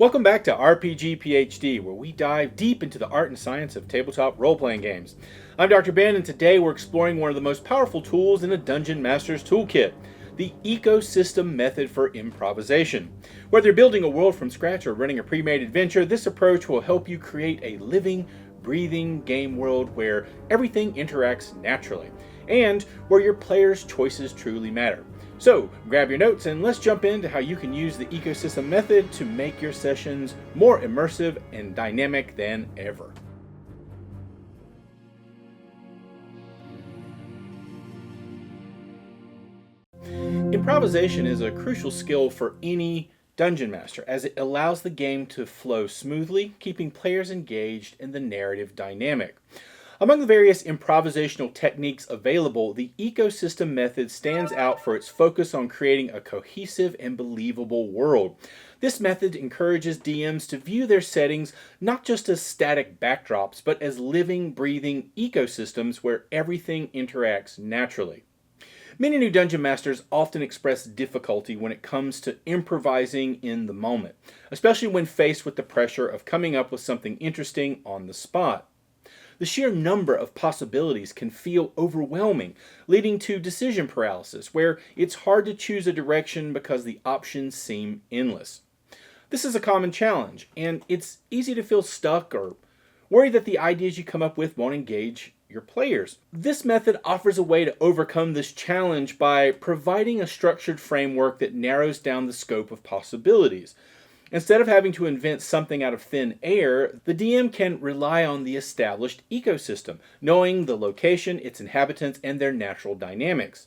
Welcome back to RPG PhD, where we dive deep into the art and science of tabletop role-playing games. I'm Dr. Ben, and today we're exploring one of the most powerful tools in a Dungeon Master's toolkit, the ecosystem method for improvisation. Whether you're building a world from scratch or running a pre-made adventure, this approach will help you create a living, breathing game world where everything interacts naturally, and where your players' choices truly matter. So, grab your notes and let's jump into how you can use the ecosystem method to make your sessions more immersive and dynamic than ever. Improvisation is a crucial skill for any Dungeon Master, as it allows the game to flow smoothly, keeping players engaged in the narrative dynamic. Among the various improvisational techniques available, the ecosystem method stands out for its focus on creating a cohesive and believable world. This method encourages DMs to view their settings not just as static backdrops, but as living, breathing ecosystems where everything interacts naturally. Many new Dungeon Masters often express difficulty when it comes to improvising in the moment, especially when faced with the pressure of coming up with something interesting on the spot. The sheer number of possibilities can feel overwhelming, leading to decision paralysis, where it's hard to choose a direction because the options seem endless. This is a common challenge, and it's easy to feel stuck or worry that the ideas you come up with won't engage your players. This method offers a way to overcome this challenge by providing a structured framework that narrows down the scope of possibilities. Instead of having to invent something out of thin air, the DM can rely on the established ecosystem, knowing the location, its inhabitants, and their natural dynamics.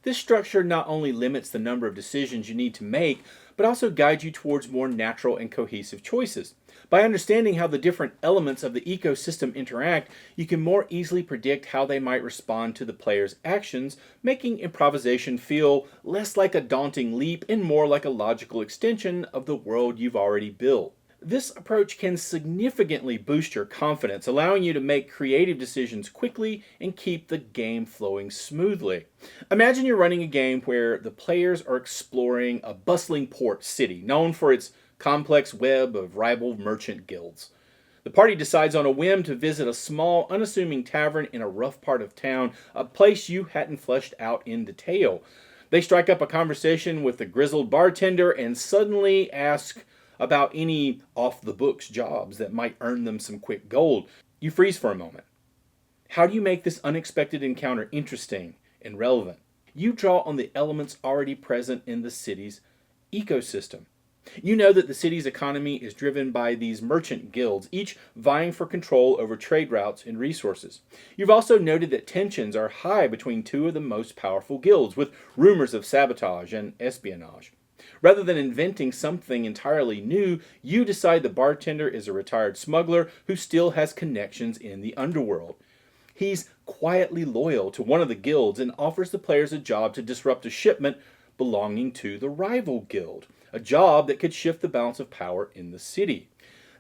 This structure not only limits the number of decisions you need to make, but also guides you towards more natural and cohesive choices. By understanding how the different elements of the ecosystem interact, you can more easily predict how they might respond to the player's actions, making improvisation feel less like a daunting leap and more like a logical extension of the world you've already built. This approach can significantly boost your confidence, allowing you to make creative decisions quickly and keep the game flowing smoothly. Imagine you're running a game where the players are exploring a bustling port city known for its complex web of rival merchant guilds. The party decides on a whim to visit a small, unassuming tavern in a rough part of town, a place you hadn't fleshed out in detail. They strike up a conversation with the grizzled bartender and suddenly ask about any off-the-books jobs that might earn them some quick gold. You freeze for a moment. How do you make this unexpected encounter interesting and relevant? You draw on the elements already present in the city's ecosystem. You know that the city's economy is driven by these merchant guilds, each vying for control over trade routes and resources. You've also noted that tensions are high between two of the most powerful guilds, with rumors of sabotage and espionage. Rather than inventing something entirely new, you decide the bartender is a retired smuggler who still has connections in the underworld. He's quietly loyal to one of the guilds and offers the players a job to disrupt a shipment belonging to the rival guild, a job that could shift the balance of power in the city.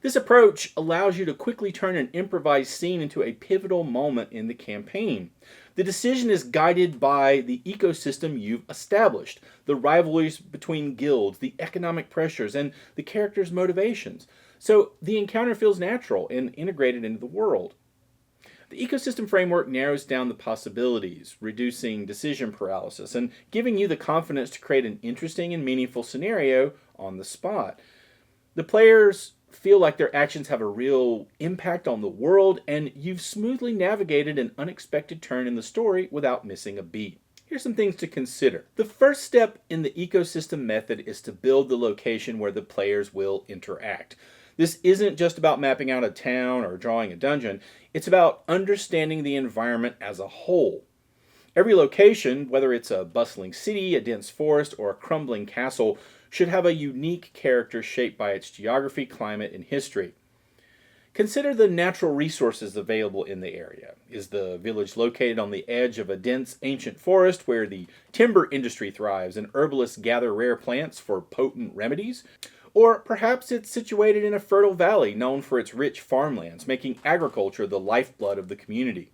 This approach allows you to quickly turn an improvised scene into a pivotal moment in the campaign. The decision is guided by the ecosystem you've established, the rivalries between guilds, the economic pressures, and the characters' motivations. So the encounter feels natural and integrated into the world. The ecosystem framework narrows down the possibilities, reducing decision paralysis and giving you the confidence to create an interesting and meaningful scenario on the spot. The players feel like their actions have a real impact on the world, and you've smoothly navigated an unexpected turn in the story without missing a beat. Here's some things to consider. The first step in the ecosystem method is to build the location where the players will interact. This isn't just about mapping out a town or drawing a dungeon, it's about understanding the environment as a whole. Every location, whether it's a bustling city, a dense forest, or a crumbling castle, should have a unique character shaped by its geography, climate, and history. Consider the natural resources available in the area. Is the village located on the edge of a dense, ancient forest where the timber industry thrives and herbalists gather rare plants for potent remedies? Or perhaps it's situated in a fertile valley known for its rich farmlands, making agriculture the lifeblood of the community.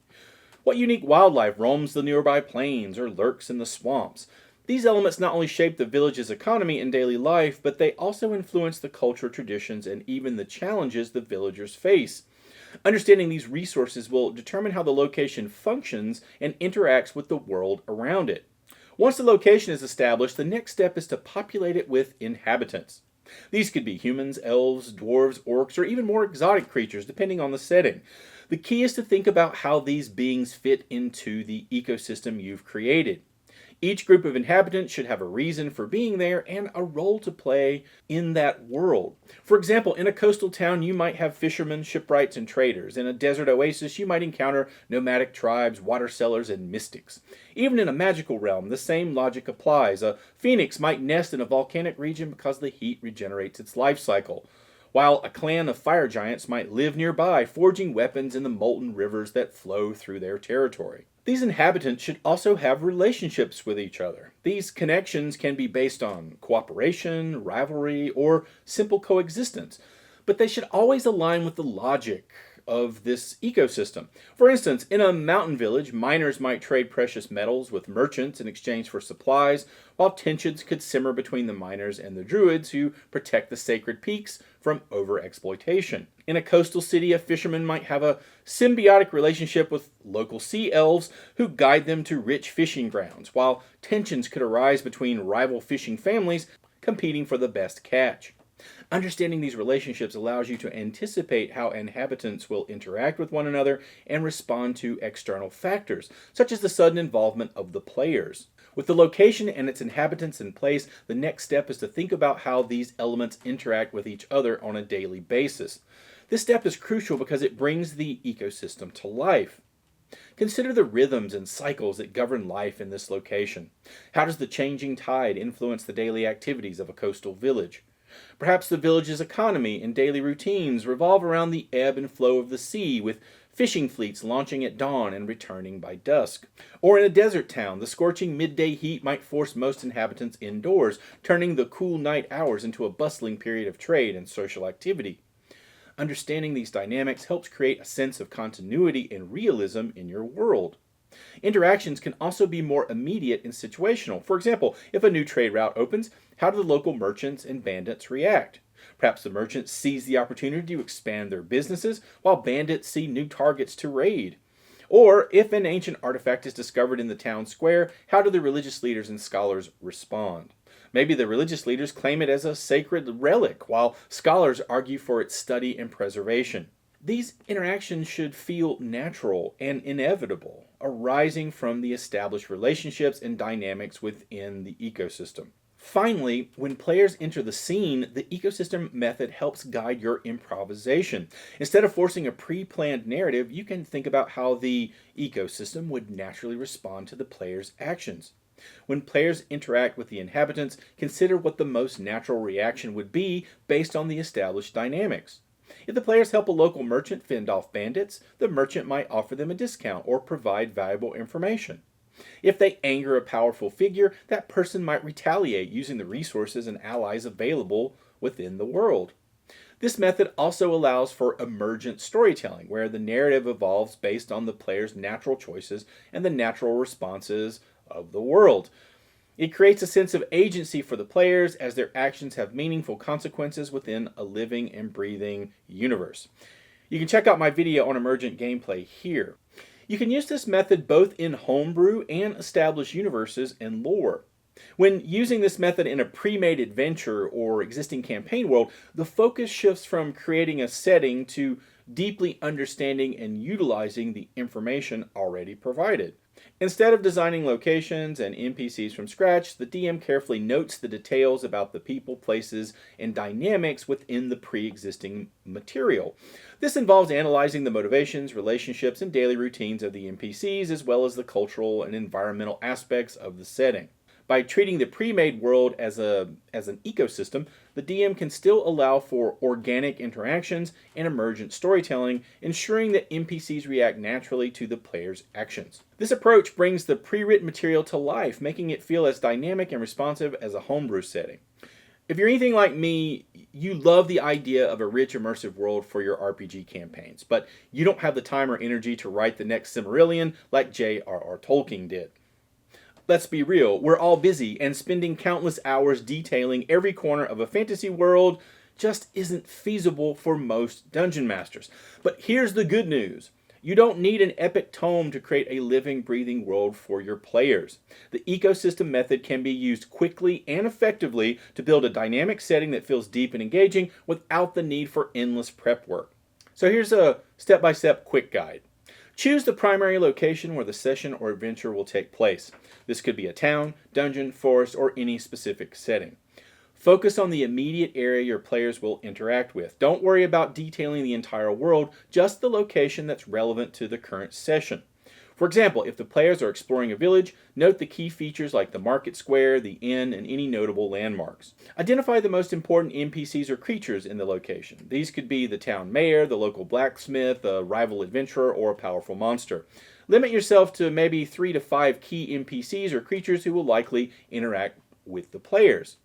What unique wildlife roams the nearby plains or lurks in the swamps? These elements not only shape the village's economy and daily life, but they also influence the culture, traditions, and even the challenges the villagers face. Understanding these resources will determine how the location functions and interacts with the world around it. Once the location is established, the next step is to populate it with inhabitants. These could be humans, elves, dwarves, orcs, or even more exotic creatures, depending on the setting. The key is to think about how these beings fit into the ecosystem you've created. Each group of inhabitants should have a reason for being there and a role to play in that world. For example, in a coastal town, you might have fishermen, shipwrights, and traders. In a desert oasis, you might encounter nomadic tribes, water sellers, and mystics. Even in a magical realm, the same logic applies. A phoenix might nest in a volcanic region because the heat regenerates its life cycle, while a clan of fire giants might live nearby, forging weapons in the molten rivers that flow through their territory. These inhabitants should also have relationships with each other. These connections can be based on cooperation, rivalry, or simple coexistence, but they should always align with the logic of this ecosystem. For instance, in a mountain village, miners might trade precious metals with merchants in exchange for supplies, while tensions could simmer between the miners and the druids who protect the sacred peaks from overexploitation. In a coastal city, a fisherman might have a symbiotic relationship with local sea elves who guide them to rich fishing grounds, while tensions could arise between rival fishing families competing for the best catch. Understanding these relationships allows you to anticipate how inhabitants will interact with one another and respond to external factors, such as the sudden involvement of the players. With the location and its inhabitants in place, the next step is to think about how these elements interact with each other on a daily basis. This step is crucial because it brings the ecosystem to life. Consider the rhythms and cycles that govern life in this location. How does the changing tide influence the daily activities of a coastal village? Perhaps the village's economy and daily routines revolve around the ebb and flow of the sea, with fishing fleets launching at dawn and returning by dusk. Or in a desert town, the scorching midday heat might force most inhabitants indoors, turning the cool night hours into a bustling period of trade and social activity. Understanding these dynamics helps create a sense of continuity and realism in your world. Interactions can also be more immediate and situational. For example, if a new trade route opens, how do the local merchants and bandits react? Perhaps the merchants seize the opportunity to expand their businesses, while bandits see new targets to raid. Or, if an ancient artifact is discovered in the town square, how do the religious leaders and scholars respond? Maybe the religious leaders claim it as a sacred relic, while scholars argue for its study and preservation. These interactions should feel natural and inevitable, arising from the established relationships and dynamics within the ecosystem. Finally, when players enter the scene, the ecosystem method helps guide your improvisation. Instead of forcing a pre-planned narrative, you can think about how the ecosystem would naturally respond to the player's actions. When players interact with the inhabitants, consider what the most natural reaction would be based on the established dynamics. If the players help a local merchant fend off bandits, the merchant might offer them a discount or provide valuable information. If they anger a powerful figure, that person might retaliate using the resources and allies available within the world. This method also allows for emergent storytelling, where the narrative evolves based on the player's natural choices and the natural responses of the world. It creates a sense of agency for the players as their actions have meaningful consequences within a living and breathing universe. You can check out my video on emergent gameplay here. You can use this method both in homebrew and established universes and lore. When using this method in a pre-made adventure or existing campaign world, the focus shifts from creating a setting to deeply understanding and utilizing the information already provided. Instead of designing locations and NPCs from scratch, the DM carefully notes the details about the people, places, and dynamics within the pre-existing material. This involves analyzing the motivations, relationships, and daily routines of the NPCs, as well as the cultural and environmental aspects of the setting. By treating the pre-made world as an ecosystem, the DM can still allow for organic interactions and emergent storytelling, ensuring that NPCs react naturally to the player's actions. This approach brings the pre-written material to life, making it feel as dynamic and responsive as a homebrew setting. If you're anything like me, you love the idea of a rich, immersive world for your RPG campaigns, but you don't have the time or energy to write the next Silmarillion like J.R.R. Tolkien did. Let's be real, we're all busy, and spending countless hours detailing every corner of a fantasy world just isn't feasible for most dungeon masters. But here's the good news. You don't need an epic tome to create a living, breathing world for your players. The ecosystem method can be used quickly and effectively to build a dynamic setting that feels deep and engaging without the need for endless prep work. So here's a step-by-step quick guide. Choose the primary location where the session or adventure will take place. This could be a town, dungeon, forest, or any specific setting. Focus on the immediate area your players will interact with. Don't worry about detailing the entire world, just the location that's relevant to the current session. For example, if the players are exploring a village, note the key features like the market square, the inn, and any notable landmarks. Identify the most important NPCs or creatures in the location. These could be the town mayor, the local blacksmith, a rival adventurer, or a powerful monster. Limit yourself to maybe 3 to 5 key NPCs or creatures who will likely interact with the players.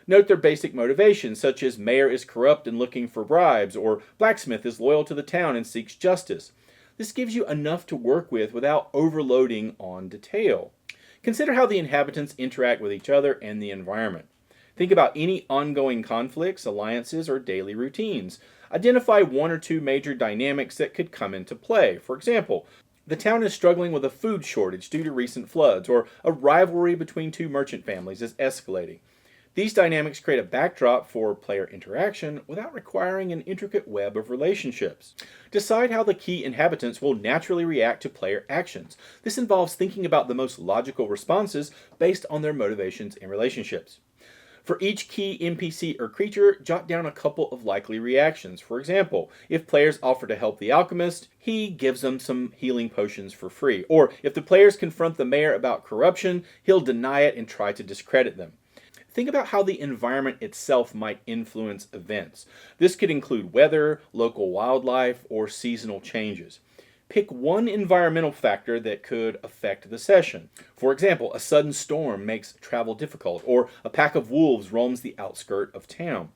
Note their basic motivations, such as mayor is corrupt and looking for bribes, or blacksmith is loyal to the town and seeks justice. This gives you enough to work with without overloading on detail. Consider how the inhabitants interact with each other and the environment. Think about any ongoing conflicts, alliances, or daily routines. Identify 1 or 2 major dynamics that could come into play. For example, the town is struggling with a food shortage due to recent floods, or a rivalry between 2 merchant families is escalating. These dynamics create a backdrop for player interaction without requiring an intricate web of relationships. Decide how the key inhabitants will naturally react to player actions. This involves thinking about the most logical responses based on their motivations and relationships. For each key NPC or creature, jot down a couple of likely reactions. For example, if players offer to help the alchemist, he gives them some healing potions for free. Or if the players confront the mayor about corruption, he'll deny it and try to discredit them. Think about how the environment itself might influence events. This could include weather, local wildlife, or seasonal changes. Pick one environmental factor that could affect the session. For example, a sudden storm makes travel difficult, or a pack of wolves roams the outskirt of town.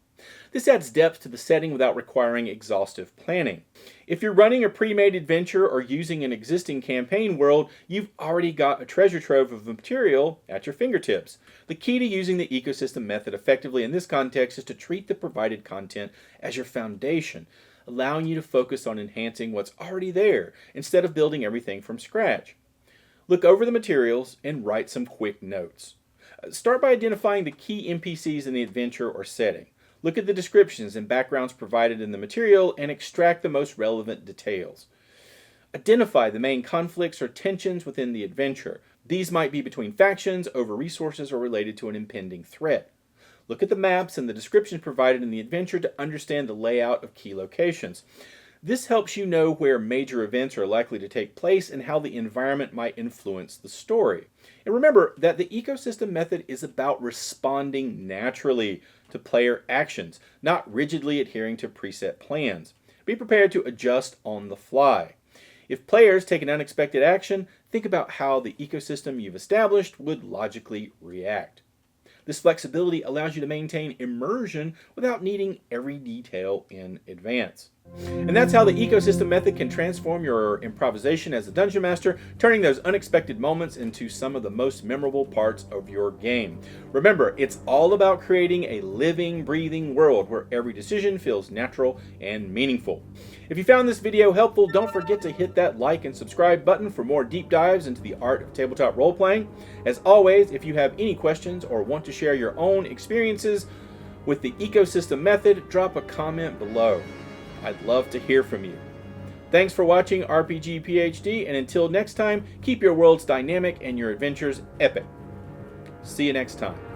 This adds depth to the setting without requiring exhaustive planning. If you're running a pre-made adventure or using an existing campaign world, you've already got a treasure trove of material at your fingertips. The key to using the ecosystem method effectively in this context is to treat the provided content as your foundation, allowing you to focus on enhancing what's already there instead of building everything from scratch. Look over the materials and write some quick notes. Start by identifying the key NPCs in the adventure or setting. Look at the descriptions and backgrounds provided in the material and extract the most relevant details. Identify the main conflicts or tensions within the adventure. These might be between factions, over resources, or related to an impending threat. Look at the maps and the descriptions provided in the adventure to understand the layout of key locations. This helps you know where major events are likely to take place and how the environment might influence the story. And remember that the ecosystem method is about responding naturally to player actions, not rigidly adhering to preset plans. Be prepared to adjust on the fly. If players take an unexpected action, think about how the ecosystem you've established would logically react. This flexibility allows you to maintain immersion without needing every detail in advance. And that's how the ecosystem method can transform your improvisation as a dungeon master, turning those unexpected moments into some of the most memorable parts of your game. Remember, it's all about creating a living, breathing world where every decision feels natural and meaningful. If you found this video helpful, don't forget to hit that like and subscribe button for more deep dives into the art of tabletop role-playing. As always, if you have any questions or want to share your own experiences with the ecosystem method, drop a comment below. I'd love to hear from you. Thanks for watching RPG PhD, and until next time, keep your worlds dynamic and your adventures epic. See you next time.